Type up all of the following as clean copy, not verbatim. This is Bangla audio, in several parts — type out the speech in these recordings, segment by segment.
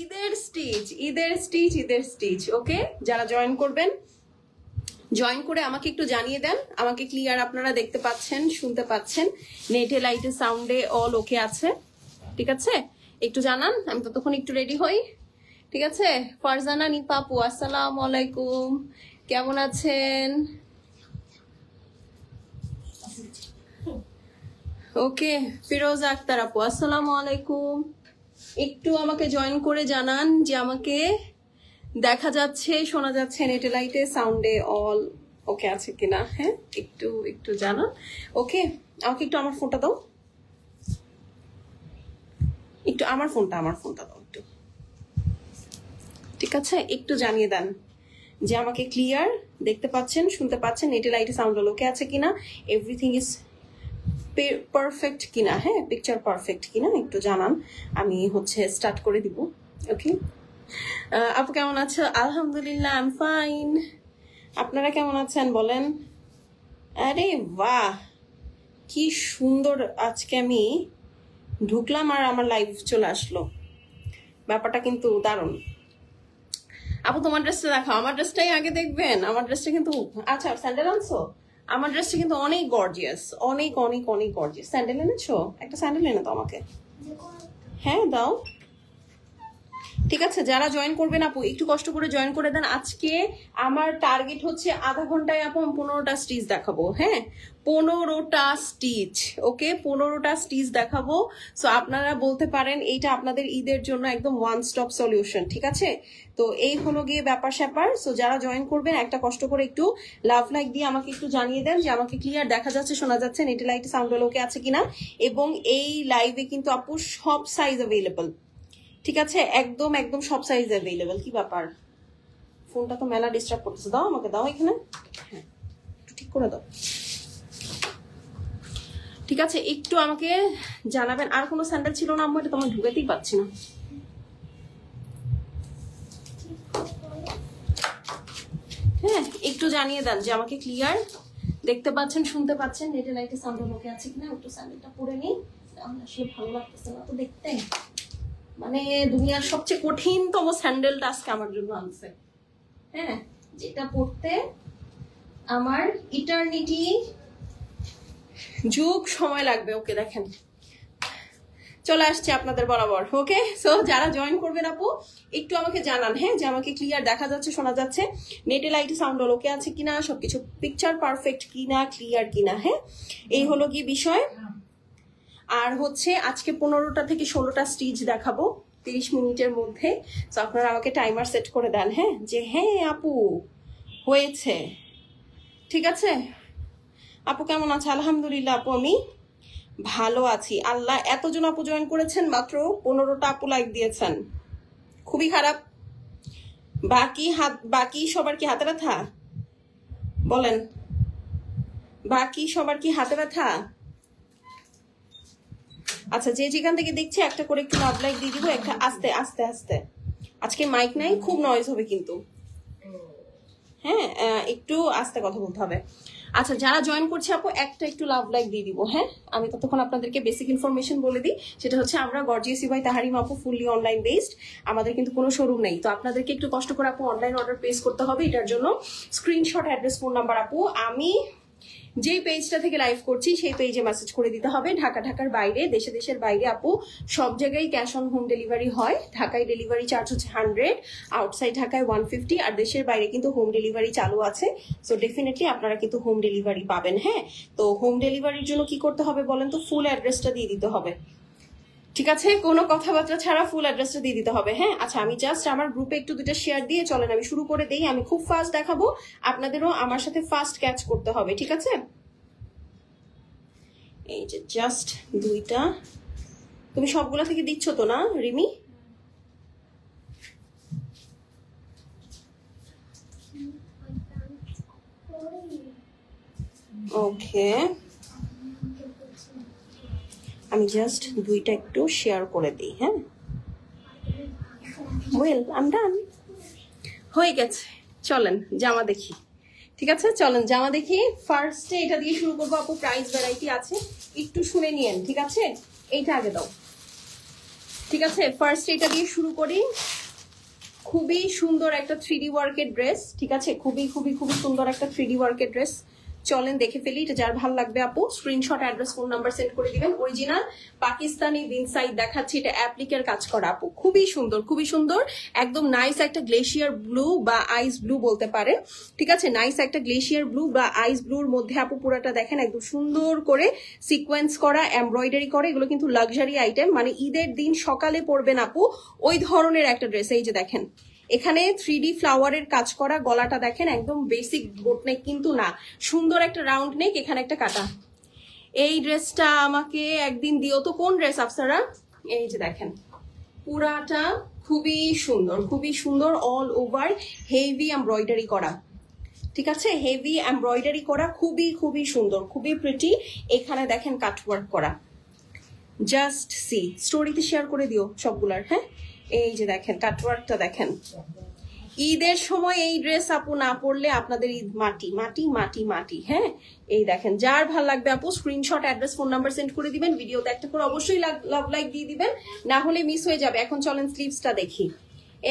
ঈদের স্টিচ ওকে। যারা জয়েন করবেন, জয়েন করে আমাকে একটু জানিয়ে দেন। আমাকে ক্লিয়ার আপনারা দেখতে পাচ্ছেন, শুনতে পাচ্ছেন, নেটে লাইটে সাউন্ডে অল ওকে আছে, ঠিক আছে? একটু জানান, আমি ততক্ষণ একটু রেডি হই, ঠিক আছে? ফারজানা নিপা আপু আসসালামু আলাইকুম, কেমন আছেন? ওকে, ফিরোজা আক্তার আপু আসসালামু আলাইকুম। একটু আমাকে জয়েন করে জানান যে আমাকে দেখা যাচ্ছে, শোনা যাচ্ছে, নেটে লাইটে সাউন্ডে অল ওকে আছে কিনা। হ্যাঁ, একটু একটু জানান। ওকে, আমাকে একটু আমার ফোনটা দাও, একটু আমার ফোনটা দাও একটু, ঠিক আছে? একটু জানিয়ে দেন যে আমাকে ক্লিয়ার দেখতে পাচ্ছেন, শুনতে পাচ্ছেন, নেটে লাইটে সাউন্ড অল ওকে আছে কিনা, এভরিথিং ইজ পারফেক্ট কিনা, হ্যাঁ, পিকচার পারফেক্ট কিনা একটু জানান। আমি স্টার্ট করে দিব। ওকে, আপু কেমন আছো? আলহামদুলিল্লাহ, আই এম ফাইন। আপনারা কেমন আছেন বলেন? আরে বাহ, কি সুন্দর! আজকে আমি ঢুকলাম আর আমার লাইভ চলে আসলো, ব্যাপারটা কিন্তু দারুণ। আপু তোমার ড্রেসটা দেখাও, আমার ড্রেসটাই আগে দেখবেন। আমার ড্রেসটা কিন্তু, আচ্ছা স্যান্ডেল আনছো? আমার ড্রেসটা কিন্তু অনেক গর্জিয়াস, অনেক অনেক অনেক গর্জিয়াস। স্যান্ডেল এনেছো? একটা স্যান্ডেল এনে তো আমাকে। হ্যাঁ দাও, ঠিক আছে। যারা জয়েন করবেন আপু একটু কষ্ট করে জয়েন করে দেন। আজকে আমার টার্গেট হচ্ছে আধা ঘন্টায় আপু 15টা স্টিচ দেখাবো। হ্যাঁ, 15টা স্টিচ, ওকে, 15টা স্টিচ দেখাবো। সো আপনারা বলতে পারেন এইটা আপনাদের ঈদের জন্য একদম ওয়ান স্টপ সলিউশন, ঠিক আছে? তো এই হলো গিয়ে ব্যাপার স্যাপার। সো যারা জয়েন করবেন একটা কষ্ট করে একটু লাভ লাইক দিয়ে আমাকে একটু জানিয়ে দেন যে আমাকে ক্লিয়ার দেখা যাচ্ছে, শোনা যাচ্ছে, নেটে লাইটে সাউন্ড ওকে আছে কিনা। এবং এই লাইভে কিন্তু আপু সব সাইজ অ্যাভেলেবল, ঠিক আছে? একদম একদম সব সাইজ অ্যাভেলেবল। কি ব্যাপার, ফোনটা তো মেলা ডিস্টার্ব করতেছে। দাও আমাকে, দাও এখানে, হ্যাঁ একটু ঠিক করে দাও, ঠিক আছে? একটু আমাকে জানাবেন। আর কোনো স্যান্ডেল ছিল না আম্মু? এটা তো আমি ঢুকাতেই পাচ্ছি না। হ্যাঁ, একটু জানিয়ে দেন যে আমাকে ক্লিয়ার দেখতে পাচ্ছেন, শুনতে পাচ্ছেন, নেটে লাইটে সাউন্ড ওকে আছে কিনা। একটু স্যান্ডেলটা পরে নিই, আসলে ভালো লাগতেছে না তো দেখতে। মানে দুনিয়ার সবচেয়ে কঠিনতম স্যান্ডেলটা আজকে আমার জন্য আনছে, হ্যাঁ, যেটা পড়তে আমার ইটারনিটি যুগ সময় লাগবে। ওকে দেখেন চলে আসছে আপনাদের বরাবর। ওকে, সো যারা জয়েন করবেন আপু একটু আমাকে জানান, হ্যাঁ, যে আমাকে ক্লিয়ার দেখা যাচ্ছে, শোনা যাচ্ছে, নেটে লাইটে সাউন্ড ওকে আছে কিনা, সবকিছু পিকচার পারফেক্ট কিনা, ক্লিয়ার কিনা। হ্যাঁ, এই হলো কি বিষয়। আর আজকে 15টা থেকে 16টা স্টিচ দেখাবো 30 মিনিটের মধ্যে। তো আপনারা আমাকে টাইমার সেট করে দেন, হ্যাঁ, যে হ্যাঁ আপু হয়েছে, ঠিক আছে? আপু কেমন আছে? আলহামদুলিল্লাহ আপু আমি ভালো আছি। আল্লাহ, এতজন আপু জয়েন করেছেন, মাত্র 15টা আপু লাইক দিয়েছেন, খুবই খারাপ। বাকি সবার কি হাতে ব্যথা বলেন? বাকি সবার কি হাতে ব্যথা? আচ্ছা, যে যেখান থেকে দেখছি একটা করে একটু লাভ লাইক দিয়ে দিব। একটা আস্তে আস্তে আস্তে, আজকে মাইক নাই, খুব নয়েজ হবে কিন্তু, হ্যাঁ, একটু আস্তে কথা বলতে হবে। আচ্ছা, যারা জয়েন করছে আপু একটা একটু লাভ লাইক দিয়ে দিব। হ্যাঁ, আমি ততক্ষণ আপনাদেরকে বেসিক ইনফরমেশন বলে দিই। সেটা হচ্ছে আমরা গর্জিয়াসি বাই তাহারিমা আপু ফুললি অনলাইন বেসড, আমাদের কিন্তু কোনো শোরুম নেই। তো আপনাদেরকে একটু কষ্ট করে আপু অনলাইন অর্ডার প্লেস করতে হবে। এটার জন্য স্ক্রিনশট, অ্যাড্রেস, ফোন নাম্বার আপু আমি যেই পেজটা থেকে লাইভ করছি সেই পেজে মেসেজ করে দিতে হবে। ঢাকার বাইরে, দেশের বাইরে আপু সব জায়গায় ক্যাশ অন হোম ডেলিভারি হয়। ঢাকায় ডেলিভারি চার্জ হচ্ছে 100, আউটসাইড ঢাকায় 150, আর দেশের বাইরে কিন্তু হোম ডেলিভারি চালু আছে। সো ডেফিনেটলি আপনারা কিন্তু হোম ডেলিভারি পাবেন। হ্যাঁ, তো হোম ডেলিভারির জন্য কি করতে হবে বলেন তো? ফুল অ্যাড্রেসটা দিয়ে দিতে হবে, ঠিক আছে? কোনো কথাবার্তা ছাড়া ফুল অ্যাড্রেসটা দিয়ে দিতে হবে। হ্যাঁ, আচ্ছা, আমি জাস্ট আমার গ্রুপে একটু দুটো শেয়ার দিয়ে চলেন আমি শুরু করে দেই। আমি খুব ফাস্ট দেখাবো, আপনাদেরও আমার সাথে ফাস্ট ক্যাচ করতে হবে, ঠিক আছে? এই যে জাস্ট 2টা, তুমি সবগুলা থেকে দিচ্ছ তো না রিমি? ওকে, আমি জাস্ট 2টা একটু শেয়ার করে দিই। হ্যাঁ, ওয়েল আই এম ডান, হয়ে গেছে। চলেন জামা দেখি, ঠিক আছে? চলেন জামা দেখি। ফার্স্টে এটা দিয়ে শুরু করবো আপু, প্রাইস ভ্যারাইটি আছে, একটু শুনে নিয়েন, ঠিক আছে? এইটা আগে দাও, ঠিক আছে, ফার্স্ট এটা দিয়ে শুরু করি। খুবই সুন্দর একটা 3D ওয়ার্কের ড্রেস, ঠিক আছে, খুবই খুবই খুবই সুন্দর একটা 3D ওয়ার্কের ড্রেস। চলেন দেখে ফেলি, এটা যার ভালো লাগবে আপু screenshot, address, phone number send করে দিবেন। অরিজিনাল পাকিস্তানি ইনসাইড দেখাচ্ছি, এটা অ্যাপ্লিকের কাজ করা আপু, খুবই সুন্দর, খুবই সুন্দর, একদম নাইস একটা গ্লেশিয়ার ব্লু বা আইস ব্লু বলতে পারে, ঠিক আছে, নাইস একটা গ্লেশিয়ার ব্লু বা আইস ব্লুর মধ্যে আপু পুরাটা দেখেন একদম সুন্দর করে সিকোয়েন্স করা, এমব্রয়ডারি করে, এগুলো কিন্তু লাক্সারি আইটেম, মানে ঈদের দিন সকালে পরবেন আপু ওই ধরনের একটা ড্রেস। এই যে দেখেন এখানে 3D ফ্লাওয়ারের কাজ করা, গলাটা দেখেন একদম বেসিক বোট নেক কিন্তু না, সুন্দর একটা রাউন্ড নেক, এখানে একটা কাটা। এই ড্রেসটা আমাকে একদিন দিও তো। কোন ড্রেস আফসারা? এই যে দেখেন পুরাটা খুবই সুন্দর, খুবই সুন্দর, অল ওভার হেভি এমব্রয়ডারি করা, ঠিক আছে, হেভি এমব্রয়ডারি করা, খুবই খুবই সুন্দর, খুবই প্রিটি। এখানে দেখেন কাটওয়ার্ক করা, জাস্ট সি, স্টোরিতে শেয়ার করে দিও সবগুলার। হ্যাঁ, এই যে দেখেন কাটওয়ার্কটা দেখেন। ঈদের সময় এই ড্রেস আপু না পরলে আপনাদের ঈদ মাটি মাটি মাটি মাটি। হ্যাঁ, এই দেখেন যার ভাল লাগবে আপু screenshot, address, phone number send করে দিবেন। ভিডিওতে একটা করে অবশ্যই লাভ লাইক দিয়ে দিবেন, না হলে মিস হয়ে যাবে। এখন চলেন স্লিভসটা দেখি।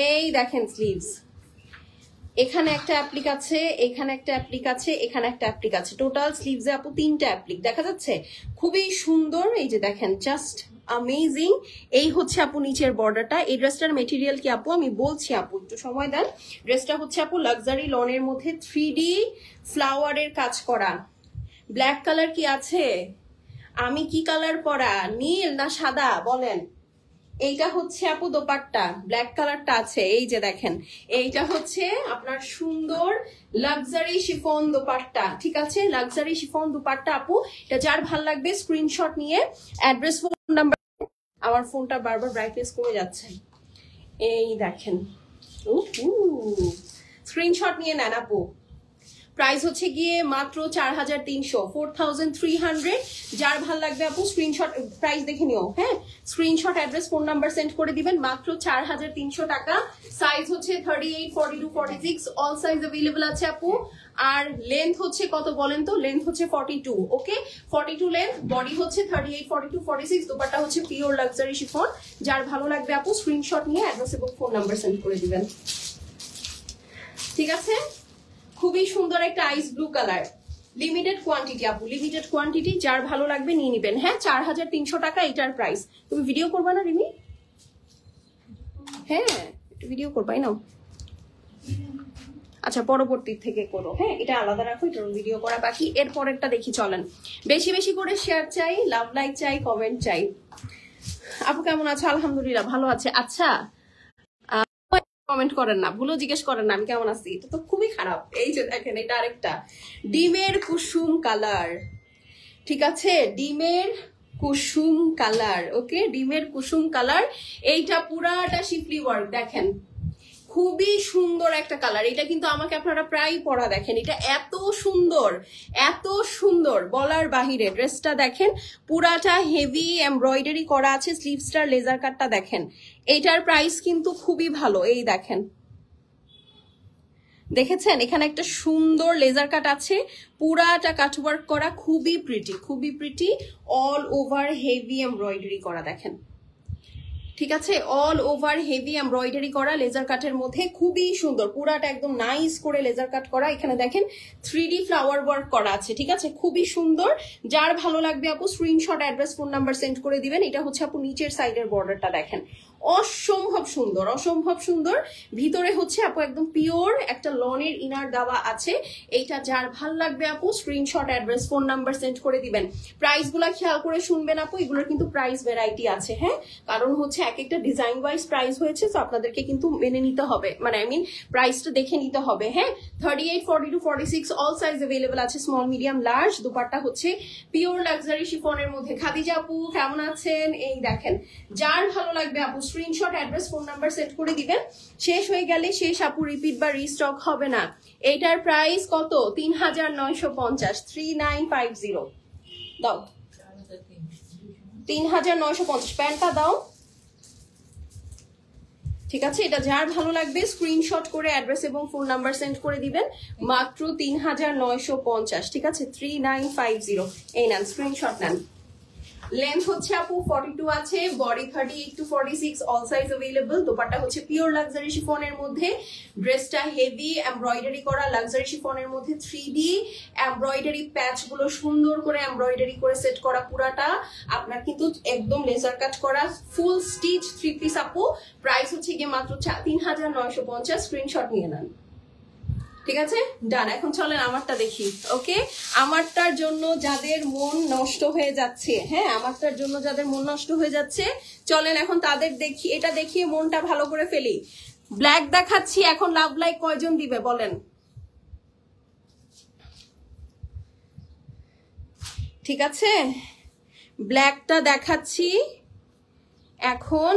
এই দেখেন স্লিভস, এখানে একটা অ্যাপ্লিক আছে, এখানে একটা অ্যাপ্লিক আছে, এখানে একটা অ্যাপ্লিক আছে, টোটাল স্লিভসে আপু 3টা অ্যাপ্লিক দেখা যাচ্ছে, খুবই সুন্দর। এই যে দেখেন জাস্ট অ্যামেজিং। এই হচ্ছে আপু নিচের বর্ডারটা। এই ড্রেসটার মেটেরিয়াল কি আপু আমি বলছি, আপু একটু সময় দেন। ড্রেসটা হচ্ছে আপু লাক্সারি লনের মধ্যে 3D ফ্লাওয়ারের কাজ করা। ব্ল্যাক কালার কি আছে? আমি কি কালার পরা, নীল না সাদা বলেন? এইটা হচ্ছে আপু দোপাট্টা, ব্ল্যাক কালারটা আছে, এই যে দেখেন এইটা হচ্ছে আপনার সুন্দর লাক্সারি শিফন দোপাট্টা, ঠিক আছে, লাক্সারি শিফন দোপাট্টা আপু। এটা যার ভাল লাগবে স্ক্রিনশট নিয়ে অ্যাড্রেস, ফোন নাম্বার। আমার ফোনটা বারবার ব্রাইটনেস কমে যাচ্ছে, এই দেখেন স্ক্রিনশট নিয়ে নেন আপু। প্রাইস হচ্ছে গিয়ে মাত্র 4300, 4300। যার ভাল লাগবে আপু স্ক্রিনশট, প্রাইস দেখে নিও। হ্যাঁ, screenshot, address, phone number send করে দিবেন, মাত্র 4300 টাকা। সাইজ হচ্ছে 38, 42, 46, অল সাইজ अवेलेबल আছে আপু। আর লেন্থ হচ্ছে কত বলেন তো? লেন্থ হচ্ছে 42, ওকে, 42 লেন্থ, বডি হচ্ছে 38, 42, 46, দোপাট্টা হচ্ছে পিওর লাক্সারি শিফন। যার ভালো লাগবে আপু স্ক্রিনশট নিয়ে অ্যাড্রেস এবং ফোন নাম্বার সেন্ড করে দিবেন, ঠিক আছে। খুবই সুন্দর একটা আইস ব্লু কালার, লিমিটেড কোয়ান্টিটি আপু, লিমিটেড কোয়ান্টিটি, যার ভালো লাগবে নিয়ে নিবেন। হ্যাঁ, 4300 টাকা এটার প্রাইস। তুমি ভিডিও করবা না রিমি? হ্যাঁ, একটু ভিডিও করবাই না? আচ্ছা, পরবর্তী থেকে করো। হ্যাঁ, এটা আলাদা রাখো, এটা ভিডিও করা বাকি। এরপরেরটা দেখি চলেন। বেশি বেশি করে শেয়ার চাই, লাভ লাইক চাই, কমেন্ট চাই। আপু কেমন আছো? আলহামদুলিল্লাহ ভালো আছে। আচ্ছা, কমেন্ট করেন না, ভুলো জিজ্ঞেস করেন না আমি কেমন আছি, এটা তো খুবই খারাপ। এই যে দেখেন এটা আরেকটা ডিমের কুসুম কালার, ঠিক আছে, ডিমের কুসুম কালার, ওকে, ডিমের কুসুম কালার। এইটা পুরাটা শিফলি ওয়ার্ক দেখেন, খুবই সুন্দর একটা কালার। এটা কিন্তু আমাকে আপনারা প্রায় পরা দেখেন, এটা এত সুন্দর, এত সুন্দর বলার বাহিরে। ড্রেসটা দেখেন পুরাটা হেভি এমব্রয়ডারি করা আছে, স্লিভসটার লেজার কাটটা দেখেন। এটার প্রাইস কিন্তু খুবই ভালো। এই দেখেন, দেখেছেন এখানে একটা সুন্দর লেজার কাট আছে, পুরাটা কাটওয়ার্ক করা, খুবই প্রিটি, খুবই pretty, all over heavy embroidery করা দেখেন, ঠিক আছে, অল ওভার হেভি এমব্রয়ডারি করা লেজার কাটের মধ্যে, খুবই সুন্দর, পুরাটা একদম নাইস করে লেজার কাট করা। এখানে দেখেন 3D ফ্লাওয়ার ওয়ার্ক করা আছে, ঠিক আছে, খুবই সুন্দর। যার ভালো লাগবে আপু screenshot, address, phone number send করে দিবেন। এটা হচ্ছে আপু নিচের সাইডের বর্ডারটা দেখেন, অসম্ভব সুন্দর, অসম্ভব সুন্দর। ভিতরে হচ্ছে আপু একদম পিওর একটা লনের ইনার দেওয়া আছে। এইটা যার ভাল লাগবে আপু screenshot, address, phone number send করে দিবেন। প্রাইস গুলা খেয়াল করে শুনবেন আপু, এগুলোর কিন্তু প্রাইস ভ্যারাইটি আছে। হ্যাঁ, কারণ হচ্ছে এক একটা ডিজাইন ওয়াইজ প্রাইস হয়েছে, তো আপনাদেরকে কিন্তু মেনে নিতে হবে, মানে আই মিন প্রাইসটা দেখে নিতে হবে। হ্যাঁ, 38, 42, 46 অল সাইজ अवेलेबल আছে, স্মল, মিডিয়াম, লার্জ। দুপাট্টা হচ্ছে পিওর লাক্সারি শিফনের মধ্যে। খাদিজা আপু কেমন আছেন? এই দেখেন যার ভালো লাগবে আপু screenshot, address, phone number set করে দিবেন। শেষ হয়ে গেলে শেষ আপু, রিপিট বা রিস্টক হবে না। এইটার প্রাইস কত? 3950, 3950 দাও, 3950। প্যান্টটা দাও, ঠিক আছে। এটা যার ভালো লাগবে স্ক্রিনশট করে অ্যাড্রেস এবং ফোন নাম্বার সেন্ড করে দিবেন, মাত্র 3950, ঠিক আছে, 3950। এই নেন, স্ক্রিনশট নেন। লেন্থ হচ্ছে আপু 42 আছে, body 38 to 46, all size available. Dupatta হচ্ছে পিওর লাক্সারি শিফনের মধ্যে, ড্রেসটা হেভি এমব্রয়ডারি করা লাক্সারি শিফনের মধ্যে 3D এমব্রয়ডারি প্যাচ গুলো সুন্দর করে এমব্রয়ডারি করে সেট করা পুরাটা আপনার কিন্তু একদম লেজার কাট করা ফুল স্টিচ 3 পিস আপু। প্রাইস হচ্ছে গিয়ে মাত্র 3950। স্ক্রিনশট নিয়ে নেন, ঠিক আছে? ডান। এখন চলেন আমারটা দেখি। ওকে, আমারটার জন্য যাদের মন নষ্ট হয়ে যাচ্ছে, হ্যাঁ আমারটার জন্য যাদের মন নষ্ট হয়ে যাচ্ছে, চলেন এখন তাদের দেখি, এটা দেখিয়ে মনটা ভালো করে ফেলি। ব্ল্যাক দেখাচ্ছি, এখন লাভ লাইক কয়জন দিবে বলেন? ঠিক আছে, ব্ল্যাকটা দেখাচ্ছি, এখন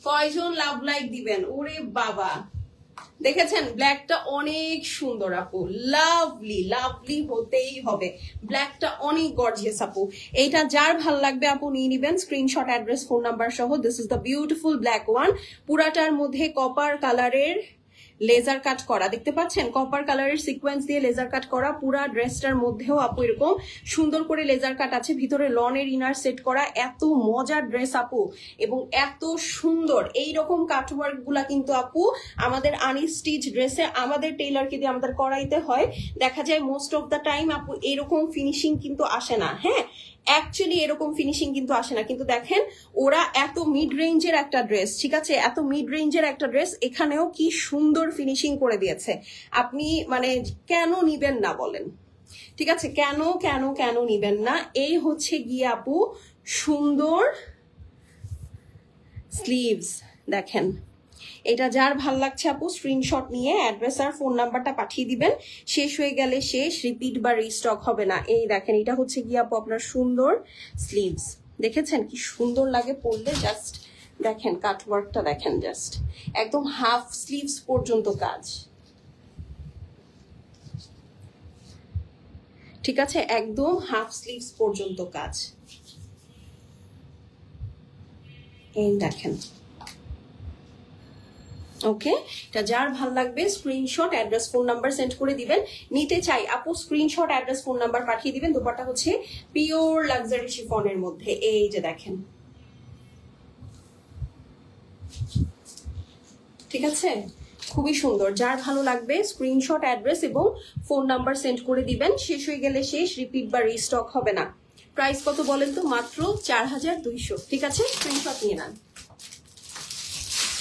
কয়জন লাভ লাইক দিবেন? ওরে বাবা, দেখেছেন ব্ল্যাকটা অনেক সুন্দর আপু, লাভলি লাভলি হতেই হবে। ব্ল্যাকটা অনেক গর্জিয়াস আপু। এইটা যার ভাল লাগবে আপু নিয়ে নিবেন, স্ক্রিনশট অ্যাড্রেস ফোন নাম্বার সহ। This is the beautiful black one. পুরাটার মধ্যে কপার কালারের লেজার কাট করা, দেখতে পাচ্ছেন কপার কালারের সিকোয়েন্স দিয়ে লেজার কাট করা। পুরা ড্রেসটার মধ্যেও আপু এরকম সুন্দর করে লেজার কাট আছে, ভিতরে লনের ইনার সেট করা। এত মজার ড্রেস আপু এবং এত সুন্দর এইরকম কাটওয়ার্ক গুলা কিন্তু আপু আমাদের আনস্টিচ ড্রেসে আমাদের টেইলারকে দিয়ে আমাদের করাইতে হয়। দেখা যায় মোস্ট অফ দ্য টাইম আপু এরকম ফিনিশিং কিন্তু আসে না। হ্যাঁ অ্যাকচুয়ালি এরকম ফিনিশিং কিন্তু আসে না, কিন্তু দেখেন ওরা এত মিড রেঞ্জের একটা ড্রেস, ঠিক আছে, এত মিড রেঞ্জের একটা ড্রেস এখানেও কি সুন্দর ফিনিশিং করে দিয়েছে। আপনি মানে কেন নিবেন না বলেন? ঠিক আছে, কেন কেন কেন নিবেন না? এই হচ্ছে গিয়ে আপু সুন্দর স্লিভস, দেখেন এটা যার ভাল লাগছে আপু স্ক্রিনশট নিয়ে অ্যাড্রেস আর ফোন নাম্বারটা পাঠিয়ে দিবেন। শেষ হয়ে গেলে শেষ, রিপিট বা রিস্টক হবে না। এই দেখেন এটা হচ্ছে গিয়ে আপু আপনার সুন্দর স্লিভস, দেখেছেন কি সুন্দর লাগে পরলে। জাস্ট দেখেন কাটওয়ার্কটা দেখেন, জাস্ট একদম হাফ স্লিভস পর্যন্ত কাজ, ঠিক আছে, একদম হাফ স্লিভস পর্যন্ত কাজ। এই দেখেন, ওকে, এটা যার ভাল লাগবে screenshot address phone number send করে দিবেন। নিতে চাই আপু স্ক্রিনশট অ্যাড্রেস ফোন নাম্বার পাঠিয়ে দিবেন। দোপাট্টা হচ্ছে পিওর লাক্সারি শিফনের মধ্যে, এই যে দেখেন, ঠিক আছে, খুবই সুন্দর। যার ভালো লাগবে স্ক্রিনশট অ্যাড্রেস এবং ফোন নাম্বার সেন্ড করে দিবেন। শেষ হয়ে গেলে শেষ, রিপিট বা রিস্টক হবে না। প্রাইস কত বলেন তো? মাত্র 4200। ঠিক আছে, স্ক্রিনশট নিয়ে নেন,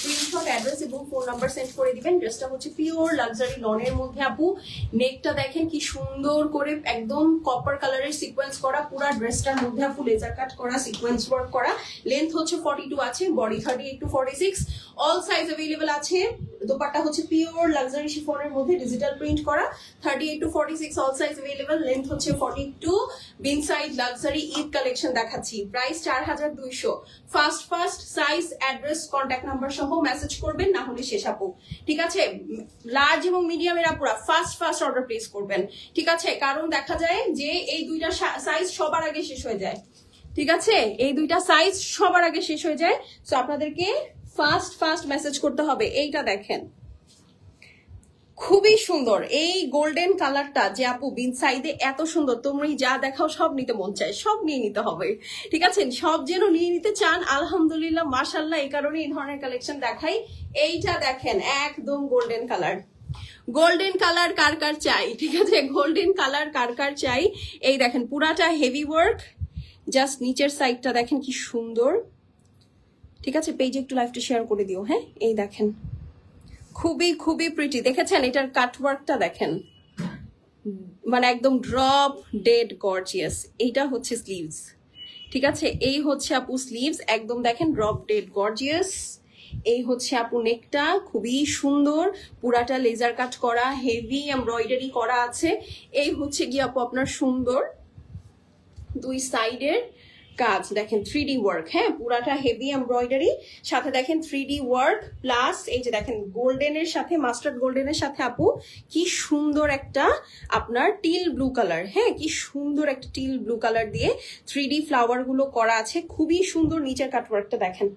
স্ক্রিনশট অ্যাড্রেস এবং ফোন নাম্বার সেন্ড করে দিবেন। ড্রেসটা হচ্ছে পিওর লাক্সারি লনের মধ্যে আপু। নেকটা দেখেন কি সুন্দর করে একদম কপার কালারের সিকোয়েন্স করা, পুরো ড্রেসটার মধ্যে আপু লেজার কাট করা, সিকোয়েন্স ওয়ার্ক করা। লেন্থ হচ্ছে 42 আছে, body 38 to 46, all size available আছে। দোপাট্টা হচ্ছে পিওর লাক্সারি শিফনের মধ্যে ডিজিটাল প্রিন্ট করা, 38 to 46, all size available. Length হচ্ছে 42, বিন সাইড লাক্সারি ঈদ কালেকশন দেখাচ্ছি। Price 4200। First size address contact number সহ মেসেজ করবেন, না হলে শেষ আপু। ঠিক আছে, লার্জ এবং মিডিয়ামের আপুরা ফার্স্ট অর্ডার প্লেস করবেন, ঠিক আছে, কারণ দেখা যায় যে এই দুইটা সাইজ সবার আগে শেষ হয়ে যায়। ঠিক আছে, এই দুইটা সাইজ সবার আগে শেষ হয়ে যায়, সো আপনাদেরকে ফার্স্ট মেসেজ করতে হবে। এইটা দেখেন খুবই সুন্দর, এই গোল্ডেন কালারটা যে আপু বিন সাইডে এত সুন্দর, তোমরা যা দেখাও সব নিতে মন চায়, সব নিয়ে নিতে হবে। ঠিক আছে, সব যেন নিয়ে নিতে চান, আলহামদুলিল্লাহ মাশাআল্লাহ, এই কারণে এই ধরনের কালেকশন দেখাই। এইটা দেখেন একদম গোল্ডেন কালার, গোল্ডেন কালার কার কার চাই? ঠিক আছে, গোল্ডেন কালার কার কার চাই? এই দেখেন পুরাটা হেভি ওয়ার্ক, জাস্ট নিচের সাইডটা দেখেন কি সুন্দর। ঠিক আছে, পেজে একটু লাইভটা শেয়ার করে দিও। হ্যাঁ, এই দেখেন খুবই প্রিটি, দেখেছেন এটার কাটওয়ার্কটা দেখেন, মানে একদম ড্রপ ডেড গর্জিয়াস। এইটা হচ্ছে স্লিভস, ঠিক আছে, এই হচ্ছে আপু স্লিভস, একদম দেখেন ড্রপ ডেড গর্জিয়াস। এই হচ্ছে আপু নেকটা, খুবই সুন্দর, পুরাটা লেজার কাট করা, হেভি এমব্রয়ডারি করা আছে। এই হচ্ছে গিয়ে আপু আপনার সুন্দর দুই সাইডের কাজ, দেখেন 3D ওয়ার্ক, হ্যাঁ পুরাটা হেভি এমব্রয়ডারি, সাথে দেখেন 3D ওয়ার্ক প্লাস এই যে দেখেন গোল্ডেনের সাথে, মাস্টার্ড গোল্ডেনের সাথে আপু কি সুন্দর একটা আপনার টিল ব্লু কালার, হ্যাঁ কি সুন্দর একটা টিল ব্লু কালার দিয়ে 3D ফ্লাওয়ার গুলো করা আছে, খুবই সুন্দর। নিচের কাটওয়ার্কটা দেখেন,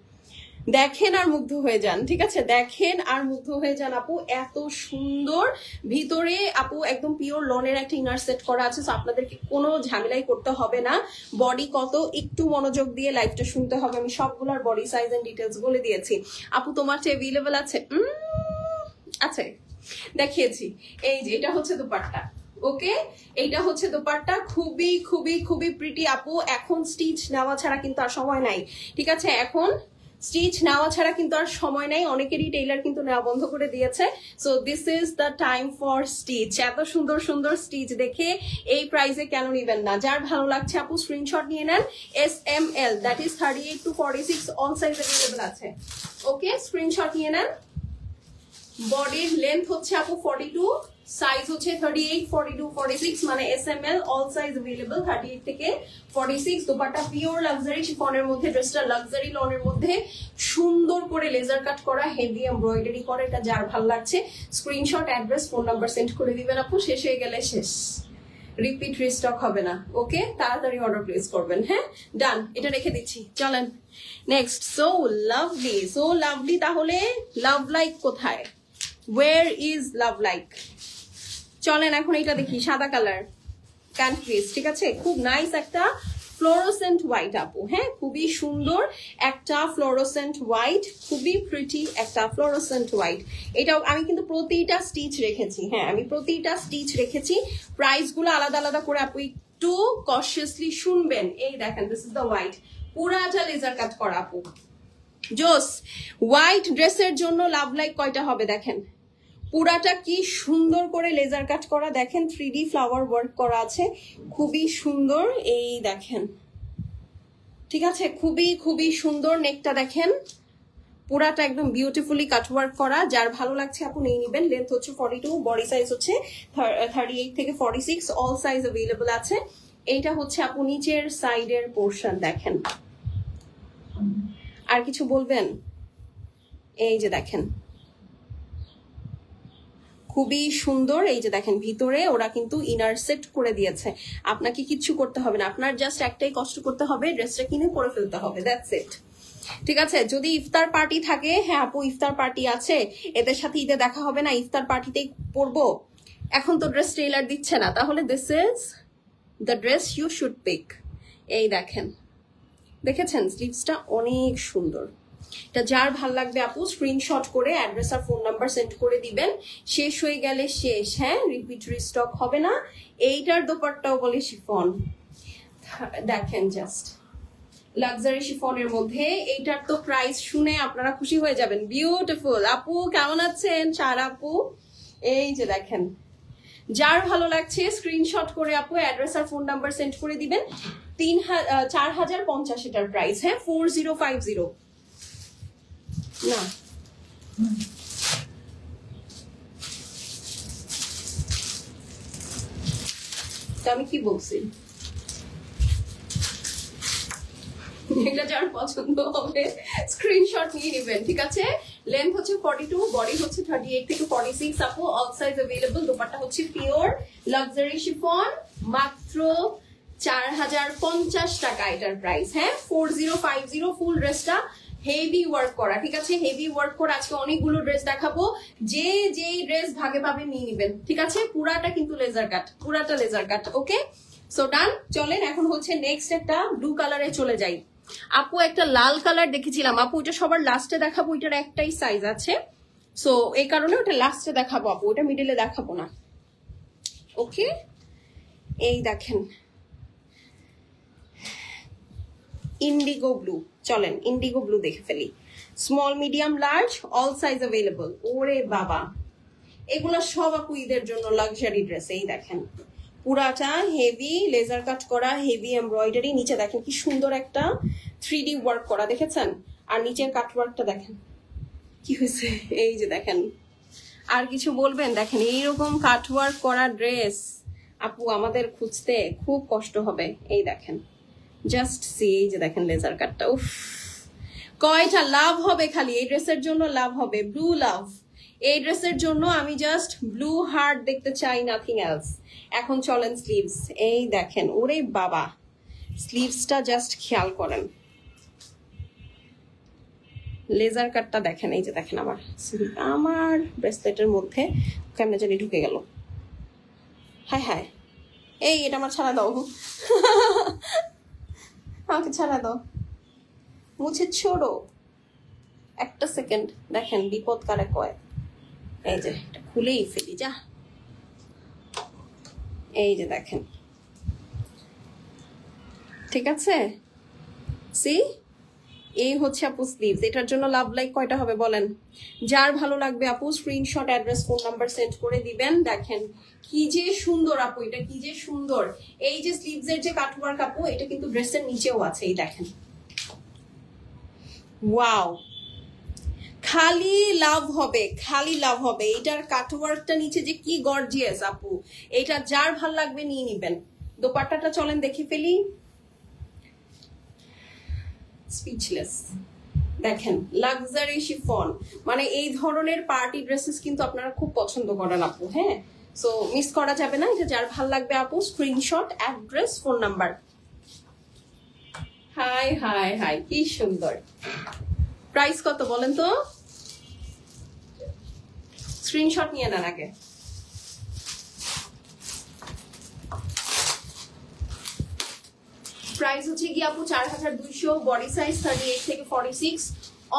দেখেন আর মুগ্ধ হয়ে যান, ঠিক আছে? দেখেন আর মুগ্ধ হয়ে যান আপু, এত সুন্দর। ভিতরে আপু একদম পিওর লনের একটা ইনার সেট করা আছে, সো আপনাদেরকে কোনো ঝামেলাই করতে হবে না। বডি কত, একটু মনোযোগ দিয়ে লাইভটা শুনতে হবে, আমি সবগুলোর বডি সাইজ এন্ড ডিটেলস বলে দিয়েছি। আপু তোমারটা অ্যাভেলেবল আছে? আছে, দেখিয়েছি। এই যে এটা হচ্ছে দুপাট্টা, ওকে? এইটা হচ্ছে দোপাট্টা, খুবই খুবই খুবই প্রিটি আপু। এখন স্টিচ নেওয়া ছাড়া কিন্তু আর সময় নাই, ঠিক আছে? এখন স্টিচ নেওয়া ছাড়া কিন্তু আর সময় নাই, অনেকেরই টেইলার কিন্তু নেওয়া বন্ধ করে দিয়েছে। So this is the time for stitch. এত সুন্দর সুন্দর স্টিচ দেখে এই প্রাইসে কেন নিবেন না? যার ভালো লাগছে আপু স্ক্রিনশট নিয়ে নেন। SML, that is 38 to 46 all size available আছে, ওকে? স্ক্রিনশট নিয়ে নেন। বডির লেন্থ হচ্ছে আপু 42, সাইজ হচ্ছে 38, 42, 46, মানে SML অল সাইজ अवेलेबल 38 থেকে 46। দোপাট্টা পিওর লাক্সারি শিফনের মধ্যে, ড্রেসটা লাক্সারি লনের মধ্যে, সুন্দর করে লেজার কাট করা, হেভি এমব্রয়ডারি করে। এটা যার ভালো লাগছে screenshot, address, phone number send করে দিবেন আপু। শেষ হয়ে গেলে শেষ, রিপিট রিস্টক হবে না, ওকে? তাড়াতাড়ি অর্ডার প্লেস করবেন, হ্যাঁ? ডান, এটা রেখে দিচ্ছি, চলেন next. So lovely, so lovely. তাহলে লাভ লাইক কোথায়? Where is love like? চলেন এখন এটা দেখি, সাদা কালার কান্ট্রিজ, ঠিক আছে? খুব নাইস একটা ফ্লোরোসেন্ট হোয়াইট আপু, হ্যাঁ? খুবই সুন্দর একটা ফ্লোরোসেন্ট হোয়াইট, খুবই প্রিটি একটা ফ্লোরোসেন্ট হোয়াইট। এটাও আমি কিন্তু প্রতিটা স্টিচ রেখেছি, হ্যাঁ আমি প্রতিটা স্টিচ রেখেছি। প্রাইস গুলো আলাদা আলাদা করে আপু একটু কনসিয়াসলি শুনবেন। এই দেখেন, দিস ইজ দ্য হোয়াইট, পুরাটা লেজার কাট করা আপু, জোস। হোয়াইট ড্রেসের জন্য লাভ লাইক কয়টা হবে দেখেন, পুরাটা কি সুন্দর করে লেজার কাট করা, দেখেন 3D ফ্লাওয়ার ওয়ার্ক করা আছে, খুবই সুন্দর। এই দেখেন, ঠিক আছে? খুবই খুবই সুন্দর। নেকটা দেখেন, পুরাটা একদম বিউটিফুলি কাট ওয়ার্ক করা। যার ভালো লাগছে আপু নিয়ে নিবেন। লেন্থ হচ্ছে 42, বডি সাইজ হচ্ছে 38 থেকে 46, অল সাইজ অ্যাভেলেবল আছে। এইটা হচ্ছে আপু নিচের সাইডের পোর্শন, দেখেন। আর কিছু বলবেন? এই যে দেখেন, খুবই সুন্দর। এই যে দেখেন, ভিতরে ওরা কিন্তু ইনার সেট করে দিয়েছে, আপনাকে কিচ্ছু করতে হবে না, আপনার জাস্ট একটাই কষ্ট করতে হবে, ড্রেসটা কিনে পরে ফেলতে হবে, দ্যাটস ইট, ঠিক আছে? যদি ইফতার পার্টি থাকে, হ্যাঁ আপু ইফতার পার্টি আছে, এদের সাথে ঈদে দেখা হবে না, ইফতার পার্টিতেই পরবো, এখন তো ড্রেস টেইলার দিচ্ছে না, তাহলে this is the dress you should pick. এই দেখেন, দেখেছেন স্লিভসটা অনেক সুন্দর। এটা যার ভাল লাগবে আপু স্ক্রিনশট করে অ্যাড্রেস আর ফোন নাম্বার সেন্ড করে দিবেন। শেষ হয়ে গেলে শেষ, হ্যাঁ? রিপিট রিস্টক হবে না। এইটার দোপাট্টাও বলে শিফন, দেখেন জাস্ট লাক্সারি শিফনের মধ্যে। এইটার তো প্রাইস শুনে আপনারা খুশি হয়ে যাবেন। বিউটিফুল আপু, কেমন আছেন সারা আপু? এই যে দেখেন, যার ভালো লাগছে স্ক্রিনশট করে আপু অ্যাড্রেস আর ফোন নাম্বার সেন্ড করে দিবেন। 4050 এটার প্রাইস, হ্যাঁ? 4050 না, আমি কি বলছি? এটা যার পছন্দ হবে স্ক্রিনশট নিয়ে নেবেন, ঠিক আছে? লেন্থ হচ্ছে 42, বডি হচ্ছে 38 থেকে 46 আপু, অল সাইজ अवेलेबल। দোপাট্টা হচ্ছে পিওর লাক্সারি শিফন, মাত্র 4050 টাকা এটার প্রাইস, হ্যাঁ? 4050। ফুল ড্রেসটা হেভি ওয়ার্ক করা, ঠিক আছে? হেভি ওয়ার্ক করা। আজকে অনেকগুলো ড্রেস দেখাবো, যে যেই ড্রেস ভাগে পাবে নিয়ে নিবেন, ঠিক আছে? পুরাটা কিন্তু লেজার কাট, পুরাটা লেজার কাট, ওকে? সো ডান। চলেন এখন হচ্ছে নেক্সট একটা ব্লু কালারে চলে যাই। আপু একটা লাল কালার দেখেছিলাম আপু, ওইটা সবার লাস্টে দেখাবো, ওইটার একটাই সাইজ আছে, সো এই কারণে ওটা লাস্টে দেখাবো আপু, ওটা মিডলে দেখাবো না, ওকে? এই দেখেন ইন্ডিগো ব্লু, চলেন ইন্ডিগো ব্লু দেখে ফেলি। Small, medium, large, all size available. ওরে বাবা, এগুলো সব আপু ঈদের জন্য লাক্সারি ড্রেস। এই দেখেন, পুরাটা হেভি লেজার কাট করা, হেভি এমব্রয়ডারি, নিচে দেখেন কি সুন্দর একটা 3D ওয়ার্ক করা, দেখেছেন? আর নিচের কাট ওয়ার্কটা দেখেন কি হয়েছে, এই যে দেখেন। আর কিছু বলবেন? দেখেন এইরকম কাট ওয়ার্ক করা ড্রেস আপু আমাদের খুঁজতে খুব কষ্ট হবে। এই দেখেন, জাস্ট সি, এই যে দেখেন লেজার কাটটা, উফ কয়টা লাভ হবে খালি এই ড্রেসের জন্য, লাভ হবে ব্লু লাভ। এই ড্রেসের জন্য আমি জাস্ট ব্লু হার্ট দেখতে চাই, নাথিং এলস। এখন চলেন স্লিভস, এই দেখেন, ওরে বাবা স্লিভসটা জাস্ট খেয়াল করেন, লেজার কাটটা দেখেন, এই যে দেখেন আমার ব্রেসলেটের মধ্যে কেমনে জানি ঢুকে গেল। হায় হায়, এই এটা আমার ছাড়া দাও, আমাকে ছাড়া দাও, মুছে ছোড়ো, একটা সেকেন্ড। দেখেন বিপদ কারে কয়। এই যে এটা খুলেই ফেলি, যা। এই যে দেখেন, ঠিক আছে। সি, এই হচ্ছে আপু স্লিভস। এটার জন্য লাভ লাইক কয়টা হবে বলেন? যার ভালো লাগবে আপু screenshot, address, phone number send করে দিবেন। দেখেন কি যে সুন্দর আপু, এটা কি যে সুন্দর। এই যে স্লিভস এর যে কাটওয়ার্ক আপু, এটা কিন্তু ড্রেসের নিচেও আছে, এই দেখেন। ওয়াও, খালি লাভ হবে, খালি লাভ হবে। এটার কাটওয়ার্কটা নিচে যে কি গর্জিয়াস আপু, এটা যার ভাল লাগবে নিয়ে নিবেন। দোপাট্টাটা চলেন দেখে ফেলি। স্পিচলেস। দেখেন লাক্সারি শিফন, মানে এই ধরনের পার্টি ড্রেসেস কিন্তু আপনারা খুব পছন্দ করেন আপু। হ্যাঁ, সো মিস করা যাবে না। এটা যার ভাল লাগবে আপু screenshot, address, phone number. High high high, কি সুন্দর। প্রাইস কত বলেন তো? স্ক্রিনশট নিয়ে নেন আগে। প্রাইস হচ্ছে কি আপু 4200, বডি সাইজ 38 থেকে 46,